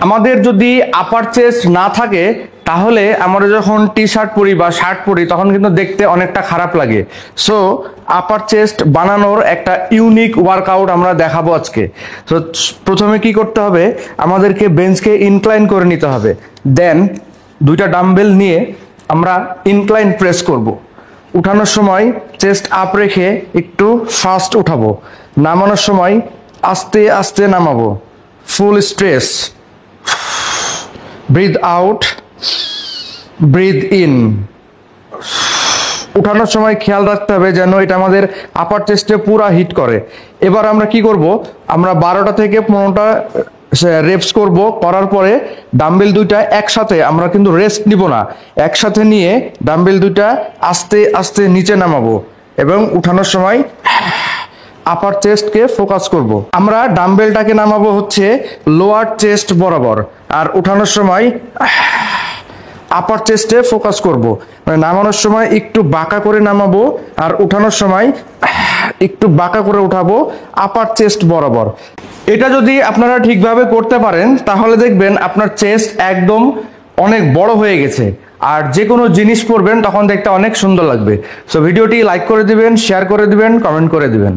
আমাদের যদি আপার চেস্ট না থাকে তাহলে আমরা যখন টি শার্ট পরি বা শার্ট পরি তখন কিন্তু দেখতে অনেকটা খারাপ লাগে। সো আপার চেস্ট বানানোর একটা ইউনিক ওয়ার্কআউট আমরা দেখাবো আজকে। তো প্রথমে কি করতে হবে, আমাদেরকে বেঞ্চকে ইনক্লাইন করে নিতে হবে। দেন দুইটা ডাম্বেল নিয়ে আমরা ইনক্লাইন প্রেস করব। উঠানোর সময় চেস্ট আপ রেখে একটু ফাস্ট উঠাবো, নামানোর সময় আস্তে আস্তে নামাবো। Full stress, breath out, breath in. উঠানোর সময় খেয়াল রাখতে হবে যেন এটা আমাদের আপার চেস্টে পুরা হিট করে। এবার আমরা কি করব, আমরা 12টা থেকে 15টা রেপস করব। করার পরে ডাম্বেল দুইটা একসাথে, আমরা কিন্তু রেস্ট নিব না, একসাথে নিয়ে ডাম্বেল দুইটা আস্তে আস্তে নিচে নামাবো এবং উঠানোর সময় আপার চেস্টকে ফোকাস করব। আমরা ডাম্বেলটাকে নামাবো হচ্ছে লোয়ার চেস্ট বরাবর, আর উঠানোর সময় আপার চেস্টে ফোকাস করব। মানে নামানোর সময় একটু বাঁকা করে নামাবো আর উঠানোর সময় একটু বাঁকা করে উঠাবো আপার চেস্ট বরাবর। এটা যদি আপনারা ঠিকভাবে করতে পারেন তাহলে দেখবেন আপনার চেস্ট একদম অনেক বড় হয়ে গেছে, আর যে কোনো জিনিস পরবেন তখন দেখতে অনেক সুন্দর লাগবে। সো ভিডিওটি লাইক করে দিবেন, শেয়ার করে দিবেন, কমেন্ট করে দিবেন।